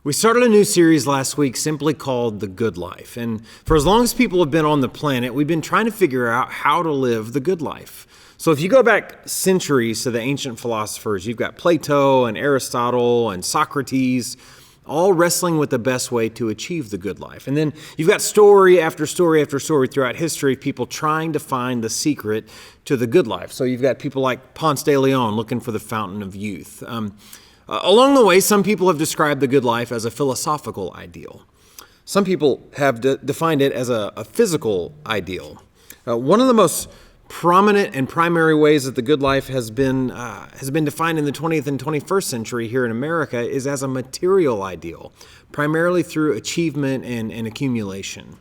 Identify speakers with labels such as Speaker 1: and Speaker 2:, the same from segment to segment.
Speaker 1: We started a new series last week simply called The Good Life. And for as long as people have been on the planet, we've been trying to figure out how to live the good life. So if you go back centuries to the ancient philosophers, you've got Plato and Aristotle and Socrates, all wrestling with the best way to achieve the good life. And then you've got story after story after story throughout history of people trying to find the secret to the good life. So you've got people like Ponce de Leon looking for the fountain of youth. Along the way, some people have described the good life as a philosophical ideal. Some people have defined it as a physical ideal. One of the most prominent and primary ways that the good life has been defined in the 20th and 21st century here in America is as a material ideal, primarily through achievement and accumulation.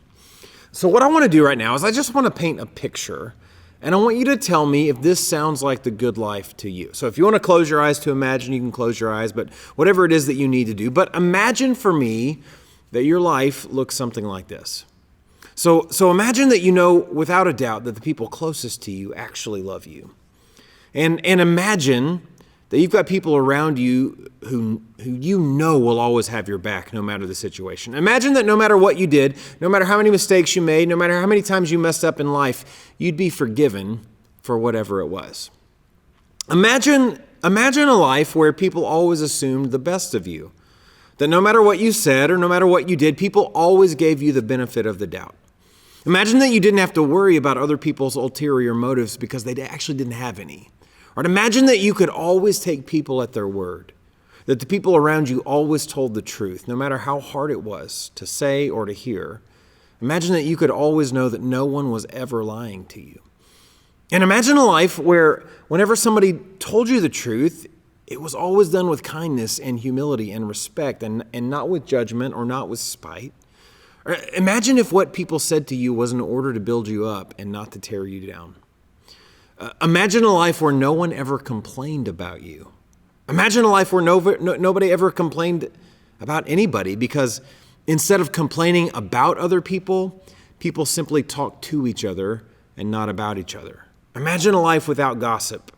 Speaker 1: So what I want to do right now is I just want to paint a picture, and I want you to tell me if this sounds like the good life to you. So if you want to close your eyes to imagine, you can close your eyes, but whatever it is that you need to do. But imagine for me that your life looks something like this. So imagine that you know without a doubt that the people closest to you actually love you. And imagine that you've got people around you who you know will always have your back no matter the situation. Imagine that no matter what you did, no matter how many mistakes you made, no matter how many times you messed up in life, you'd be forgiven for whatever it was. Imagine a life where people always assumed the best of you. That no matter what you said or no matter what you did, people always gave you the benefit of the doubt. Imagine that you didn't have to worry about other people's ulterior motives because they actually didn't have any. Or imagine that you could always take people at their word, that the people around you always told the truth, no matter how hard it was to say or to hear. Imagine that you could always know that no one was ever lying to you. And imagine a life where whenever somebody told you the truth, it was always done with kindness and humility and respect and not with judgment or not with spite. Or imagine if what people said to you was in order to build you up and not to tear you down. Imagine a life where no one ever complained about you. Imagine a life where nobody ever complained about anybody because instead of complaining about other people, people simply talk to each other and not about each other. Imagine a life without gossip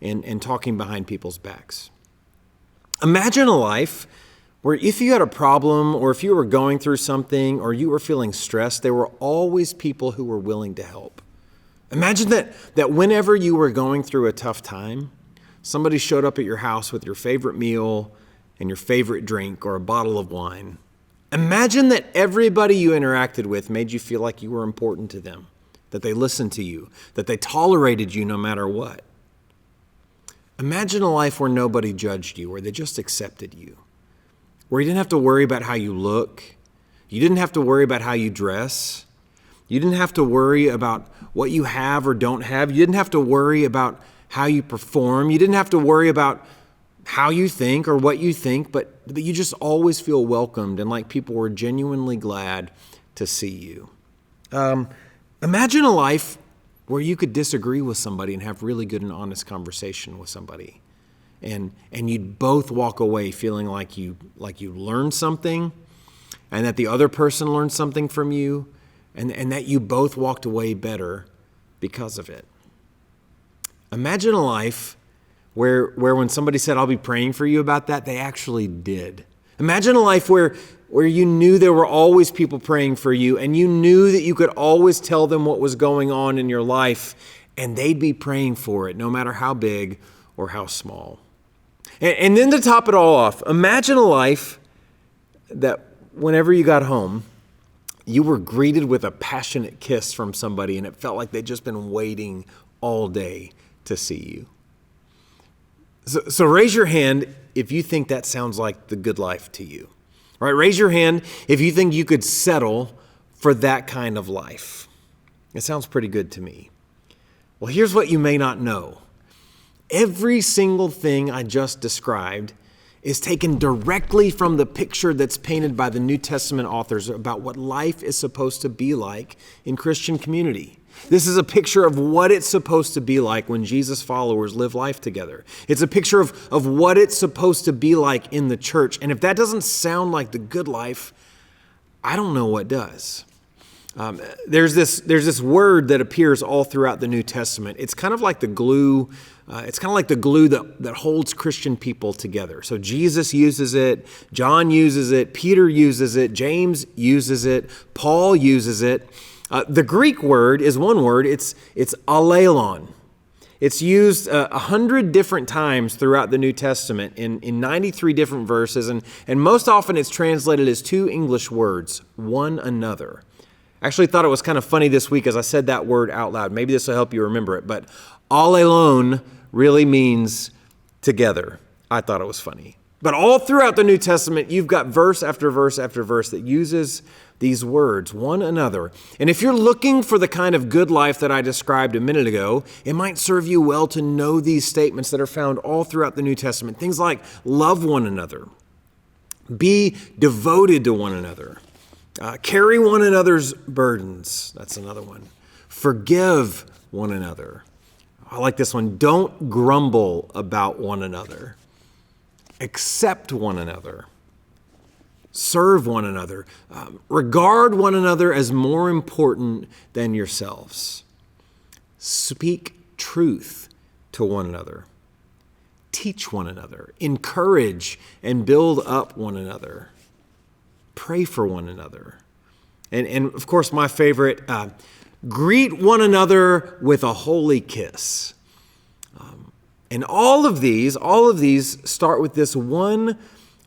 Speaker 1: and talking behind people's backs. Imagine a life where if you had a problem or if you were going through something or you were feeling stressed, there were always people who were willing to help. Imagine that whenever you were going through a tough time, somebody showed up at your house with your favorite meal and your favorite drink or a bottle of wine. Imagine that everybody you interacted with made you feel like you were important to them, that they listened to you, that they tolerated you no matter what. Imagine a life where nobody judged you, where they just accepted you, where you didn't have to worry about how you look, you didn't have to worry about how you dress, you didn't have to worry about what you have or don't have. You didn't have to worry about how you perform. You didn't have to worry about how you think or what you think, but you just always feel welcomed and like people were genuinely glad to see you. Imagine a life where you could disagree with somebody and have really good and honest conversation with somebody. And you'd both walk away feeling like you learned something and that the other person learned something from you. And that you both walked away better because of it. Imagine a life where when somebody said, I'll be praying for you about that, they actually did. Imagine a life where you knew there were always people praying for you and you knew that you could always tell them what was going on in your life and they'd be praying for it, no matter how big or how small. And then to top it all off, imagine a life that whenever you got home, you were greeted with a passionate kiss from somebody and it felt like they'd just been waiting all day to see you. So raise your hand if you think that sounds like the good life to you. All right, raise your hand if you think you could settle for that kind of life. It sounds pretty good to me. Well, here's what you may not know. Every single thing I just described is taken directly from the picture that's painted by the New Testament authors about what life is supposed to be like in Christian community. This is a picture of what it's supposed to be like when Jesus followers live life together. It's a picture of what it's supposed to be like in the church. And if that doesn't sound like the good life, I don't know what does. There's this word that appears all throughout the New Testament. It's kind of like the glue. It's kind of like the glue that holds Christian people together. So Jesus uses it, John uses it, Peter uses it, James uses it, Paul uses it. The Greek word is one word. It's alelon. It's used 100 different times throughout the New Testament in 93 different verses, and most often it's translated as two English words, one another. I actually thought it was kind of funny this week as I said that word out loud. Maybe this will help you remember it, but alelon really means together. I thought it was funny. But all throughout the New Testament, you've got verse after verse after verse that uses these words, one another. And if you're looking for the kind of good life that I described a minute ago, it might serve you well to know these statements that are found all throughout the New Testament. Things like love one another, be devoted to one another, carry one another's burdens. That's another one. Forgive one another. I like this one. Don't grumble about one another. Accept one another. Serve one another. Regard one another as more important than yourselves. Speak truth to one another. Teach one another. Encourage and build up one another. Pray for one another. And of course, my favorite, greet one another with a holy kiss. And all of these start with this one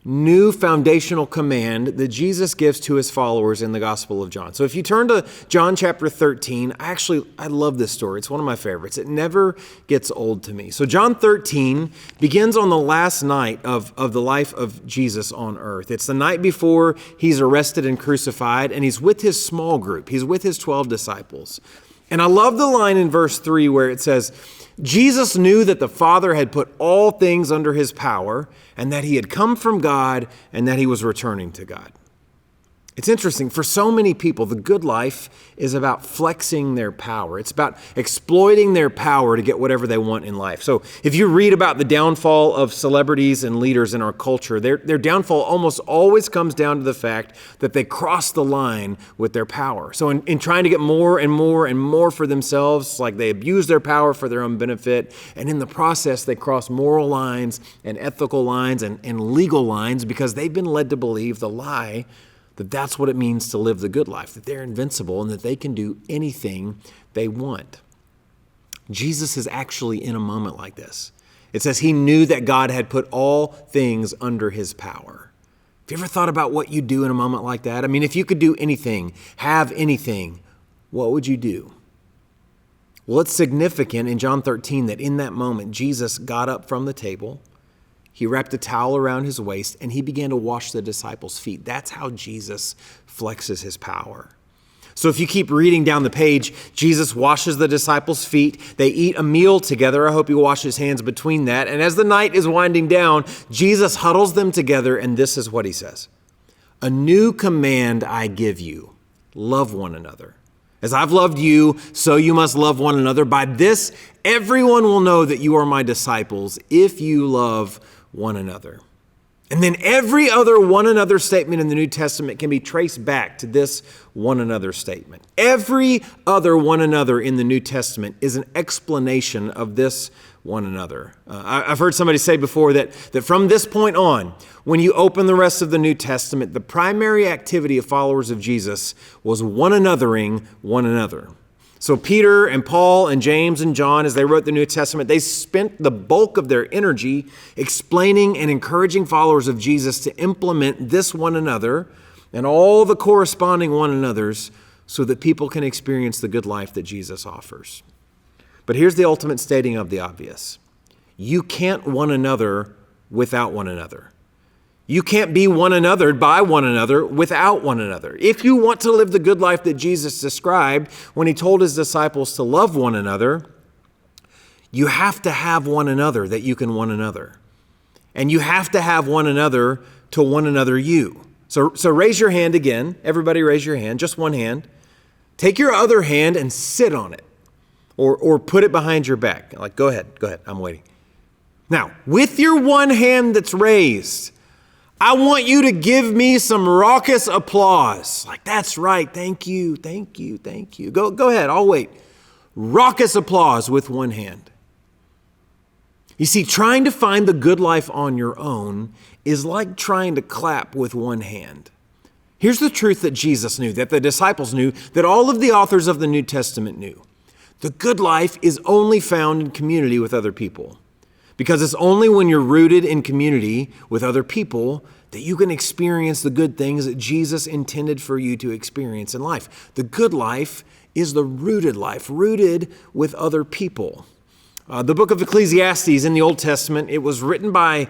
Speaker 1: new foundational command that Jesus gives to his followers in the Gospel of John. So if you turn to John chapter 13, I love this story. It's one of my favorites. It never gets old to me. So John 13 begins on the last night of the life of Jesus on earth. It's the night before he's arrested and crucified, and he's with his small group. He's with his 12 disciples. And I love the line in verse 3 where it says, Jesus knew that the Father had put all things under his power and that he had come from God and that he was returning to God. It's interesting. For so many people, the good life is about flexing their power. It's about exploiting their power to get whatever they want in life. So if you read about the downfall of celebrities and leaders in our culture, their downfall almost always comes down to the fact that they cross the line with their power. So in trying to get more and more and more for themselves, like they abuse their power for their own benefit, and in the process they cross moral lines and ethical lines and legal lines because they've been led to believe the lie that that's what it means to live the good life, that they're invincible and that they can do anything they want. Jesus is actually in a moment like this. It says he knew that God had put all things under his power. Have you ever thought about what you do in a moment like that? I mean, if you could do anything, have anything, what would you do? Well, it's significant in John 13 that in that moment, Jesus got up from the table. He wrapped a towel around his waist and he began to wash the disciples' feet. That's how Jesus flexes his power. So if you keep reading down the page, Jesus washes the disciples' feet. They eat a meal together. I hope he washes hands between that. And as the night is winding down, Jesus huddles them together and this is what he says. A new command I give you, love one another. As I've loved you, so you must love one another. By this, everyone will know that you are my disciples if you love one another. And then every other one another statement in the New Testament can be traced back to this one another statement. Every other one another in the New Testament is an explanation of this one another. I've heard somebody say before that from this point on, when you open the rest of the New Testament, the primary activity of followers of Jesus was one anothering one another. So Peter and Paul and James and John, as they wrote the New Testament, they spent the bulk of their energy explaining and encouraging followers of Jesus to implement this one another and all the corresponding one another's so that people can experience the good life that Jesus offers. But here's the ultimate stating of the obvious. You can't one another without one another. You can't be one anothered by one another without one another. If you want to live the good life that Jesus described when he told his disciples to love one another, you have to have one another that you can one another. And you have to have one another to one another you. So raise your hand again. Everybody raise your hand, just one hand. Take your other hand and sit on it or put it behind your back. Like, go ahead, I'm waiting. Now, with your one hand that's raised, I want you to give me some raucous applause. Like, that's right. Thank you, thank you, thank you. Go ahead, I'll wait. Raucous applause with one hand. You see, trying to find the good life on your own is like trying to clap with one hand. Here's the truth that Jesus knew, that the disciples knew, that all of the authors of the New Testament knew. The good life is only found in community with other people. Because it's only when you're rooted in community with other people that you can experience the good things that Jesus intended for you to experience in life. The good life is the rooted life, rooted with other people. The Book of Ecclesiastes in the Old Testament, it was written by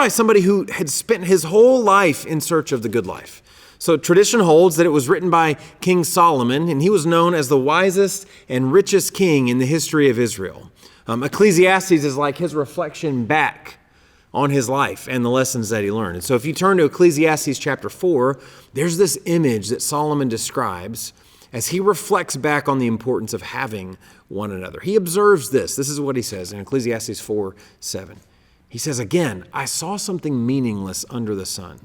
Speaker 1: somebody who had spent his whole life in search of the good life. So tradition holds that it was written by King Solomon, and he was known as the wisest and richest king in the history of Israel. Ecclesiastes is like his reflection back on his life and the lessons that he learned. And so if you turn to Ecclesiastes chapter 4, there's this image that Solomon describes as he reflects back on the importance of having one another. He observes this. This is what he says in Ecclesiastes 4:7. He says, "Again, I saw something meaningless under the sun.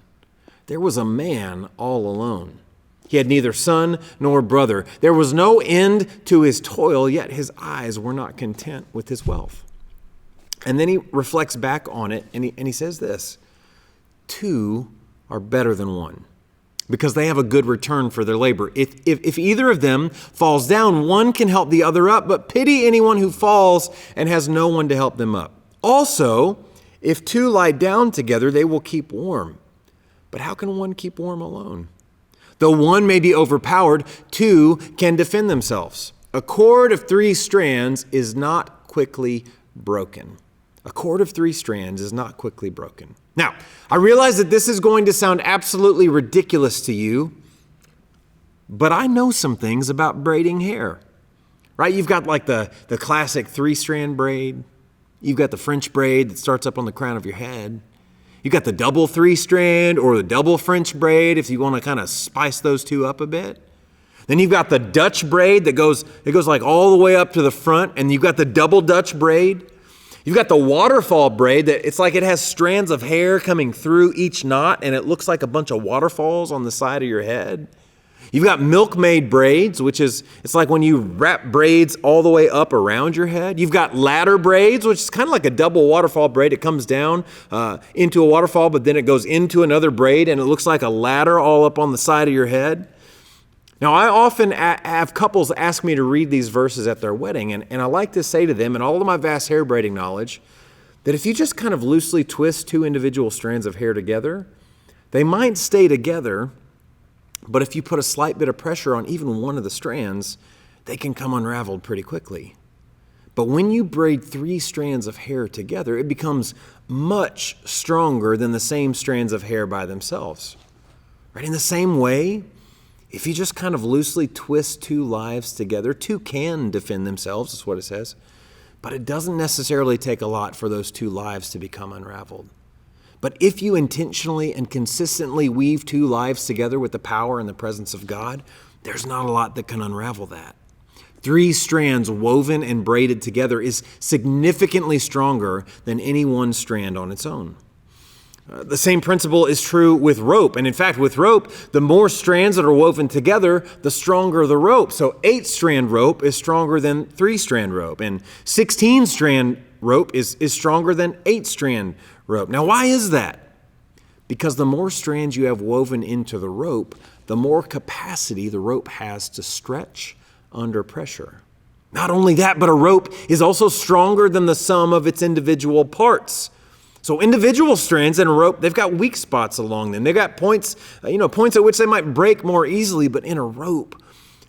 Speaker 1: There was a man all alone. He had neither son nor brother. There was no end to his toil, yet his eyes were not content with his wealth." And then he reflects back on it, and he says this, "Two are better than one, because they have a good return for their labor. If either of them falls down, one can help the other up, but pity anyone who falls and has no one to help them up. Also, if two lie down together, they will keep warm. But how can one keep warm alone? Though one may be overpowered, two can defend themselves. A cord of 3 strands is not quickly broken." A cord of 3 strands is not quickly broken. Now, I realize that this is going to sound absolutely ridiculous to you, but I know some things about braiding hair, right? You've got like the classic 3-strand braid. You've got the French braid that starts up on the crown of your head. You've got the double 3-strand or the double French braid if you want to kind of spice those two up a bit. Then you've got the Dutch braid that goes like all the way up to the front, and you've got the double Dutch braid. You've got the waterfall braid that it's like it has strands of hair coming through each knot, and it looks like a bunch of waterfalls on the side of your head. You've got milkmaid braids, it's like when you wrap braids all the way up around your head. You've got ladder braids, which is kind of like a double waterfall braid. It comes down into a waterfall, but then it goes into another braid, and it looks like a ladder all up on the side of your head. Now, I often have couples ask me to read these verses at their wedding, and I like to say to them, in all of my vast hair braiding knowledge, that if you just kind of loosely twist 2 individual strands of hair together, they might stay together, but if you put a slight bit of pressure on even one of the strands, they can come unraveled pretty quickly. But when you braid 3 strands of hair together, it becomes much stronger than the same strands of hair by themselves. Right? In the same way, if you just kind of loosely twist 2 lives together, 2 can defend themselves, is what it says. But it doesn't necessarily take a lot for those 2 lives to become unraveled. But if you intentionally and consistently weave 2 lives together with the power and the presence of God, there's not a lot that can unravel that. 3 strands woven and braided together is significantly stronger than any one strand on its own. The same principle is true with rope. And in fact, with rope, the more strands that are woven together, the stronger the rope. So 8-strand rope is stronger than 3-strand rope. And 16-strand rope is stronger than 8-strand rope. Now, why is that? Because the more strands you have woven into the rope, the more capacity the rope has to stretch under pressure. Not only that, but a rope is also stronger than the sum of its individual parts. So individual strands in a rope, they've got weak spots along them. They've got points at which they might break more easily, but in a rope,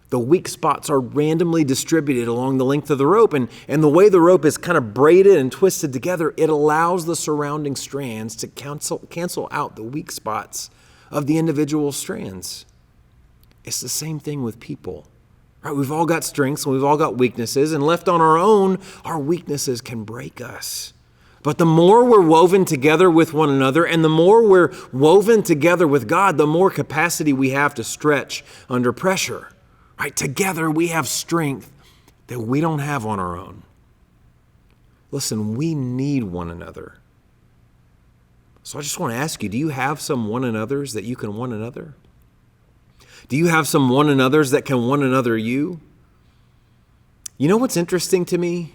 Speaker 1: the weak spots are randomly distributed along the length of the rope. And the way the rope is kind of braided and twisted together, it allows the surrounding strands to cancel out the weak spots of the individual strands. It's the same thing with people. Right? We've all got strengths and we've all got weaknesses, and left on our own, our weaknesses can break us. But the more we're woven together with one another, and the more we're woven together with God, the more capacity we have to stretch under pressure. Right? Together we have strength that we don't have on our own. Listen, we need one another. So I just want to ask you, do you have some one another's that you can one another? Do you have some one another's that can one another you? You know what's interesting to me?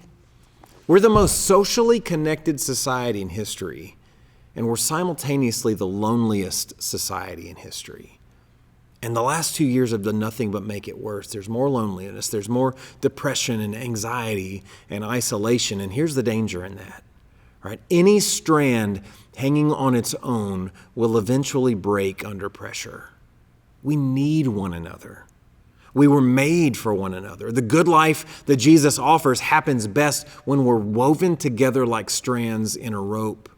Speaker 1: We're the most socially connected society in history, and we're simultaneously the loneliest society in history. And the last 2 years have done nothing but make it worse. There's more loneliness, there's more depression and anxiety and isolation, and here's the danger in that. Right? Any strand hanging on its own will eventually break under pressure. We need one another. We were made for one another. The good life that Jesus offers happens best when we're woven together like strands in a rope.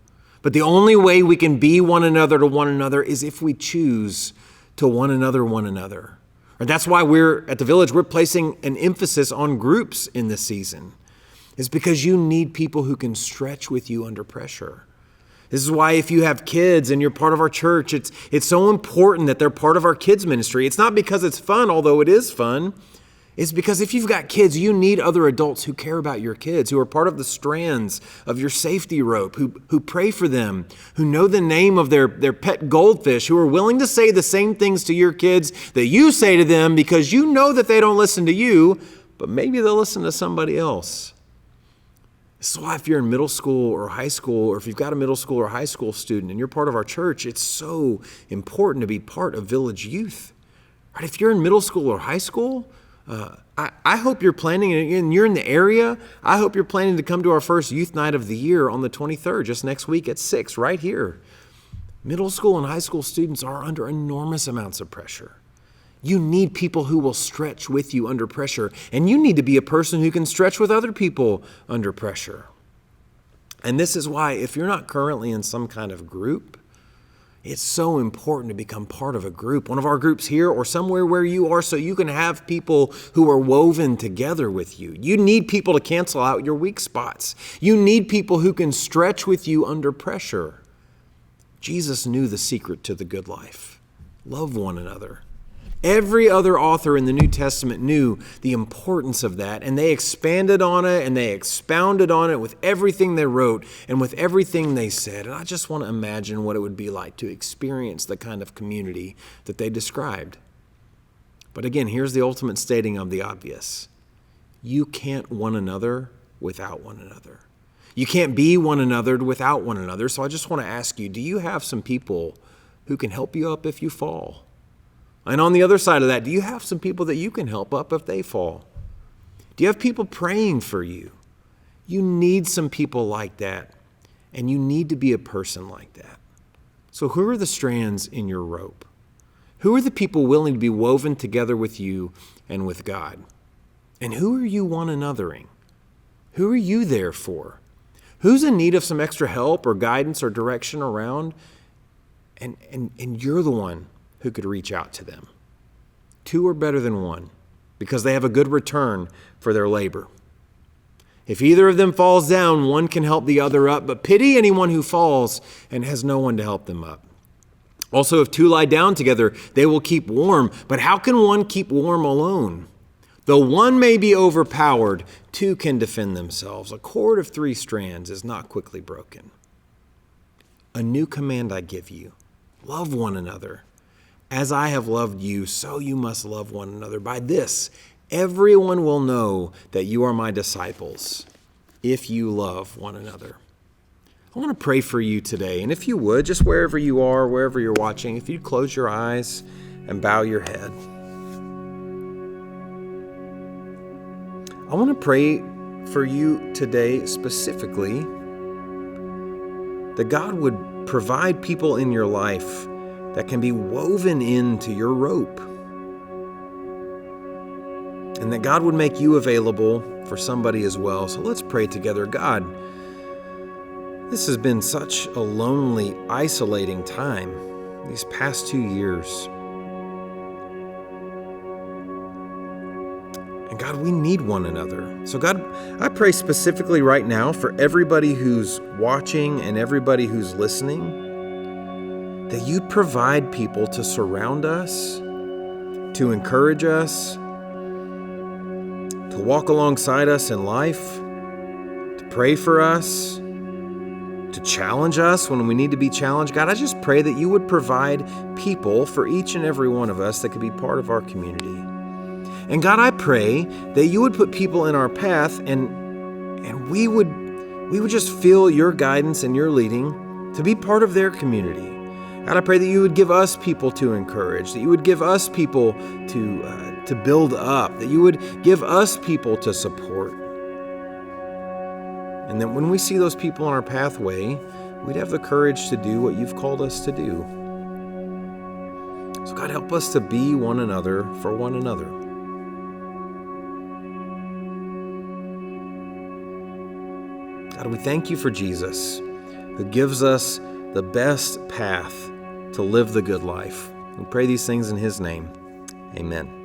Speaker 1: But the only way we can be one another to one another is if we choose to one another. And that's why we're at the Village, we're placing an emphasis on groups in this season. It's because you need people who can stretch with you under pressure. This is why if you have kids and you're part of our church, it's so important that they're part of our kids ministry. It's not because it's fun, although it is fun. It's because if you've got kids, you need other adults who care about your kids, who are part of the strands of your safety rope, who pray for them, who know the name of their pet goldfish, who are willing to say the same things to your kids that you say to them because you know that they don't listen to you, but maybe they'll listen to somebody else. This is why if you're in middle school or high school, or if you've got a middle school or high school student and you're part of our church, it's so important to be part of Village Youth. Right? If you're in middle school or high school, I hope you're planning, and you're in the area, I hope you're planning to come to our first youth night of the year on the 23rd, just next week at 6, right here. Middle school and high school students are under enormous amounts of pressure. You need people who will stretch with you under pressure, and you need to be a person who can stretch with other people under pressure. And this is why, if you're not currently in some kind of group, it's so important to become part of a group, one of our groups here or somewhere where you are, so you can have people who are woven together with you. You need people to cancel out your weak spots. You need people who can stretch with you under pressure. Jesus knew the secret to the good life. Love one another. Every other author in the New Testament knew the importance of that, and they expanded on it and they expounded on it with everything they wrote and with everything they said. And I just want to imagine what it would be like to experience the kind of community that they described. But again, here's the ultimate stating of the obvious. You can't one another without one another. You can't be one another without one another. So I just want to ask you, do you have some people who can help you up if you fall? And on the other side of that, do you have some people that you can help up if they fall? Do you have people praying for you? You need some people like that, and you need to be a person like that. So who are the strands in your rope? Who are the people willing to be woven together with you and with God? And who are you one anothering? Who are you there for? Who's in need of some extra help or guidance or direction around? And you're the one who could reach out to them. 2 are better than 1 because they have a good return for their labor. If either of them falls down, one can help the other up, but pity anyone who falls and has no one to help them up. Also, if 2 lie down together, they will keep warm. But how can one keep warm alone? Though one may be overpowered, 2 can defend themselves. A cord of 3 strands is not quickly broken. A new command I give you, love one another. As I have loved you, so you must love one another. By this, everyone will know that you are my disciples, if you love one another. I want to pray for you today. And if you would, just wherever you are, wherever you're watching, if you'd close your eyes and bow your head. I want to pray for you today specifically that God would provide people in your life that can be woven into your rope. And that God would make you available for somebody as well. So let's pray together. God, this has been such a lonely, isolating time these past 2 years. And God, we need one another. So God, I pray specifically right now for everybody who's watching and everybody who's listening, that you'd provide people to surround us, to encourage us, to walk alongside us in life, to pray for us, to challenge us when we need to be challenged. God, I just pray that you would provide people for each and every one of us that could be part of our community. And God, I pray that you would put people in our path and we would just feel your guidance and your leading to be part of their community. God, I pray that you would give us people to encourage, that you would give us people to build up, that you would give us people to support. And that when we see those people on our pathway, we'd have the courage to do what you've called us to do. So God, help us to be one another for one another. God, we thank you for Jesus, who gives us the best path to live the good life. We pray these things in his name. Amen.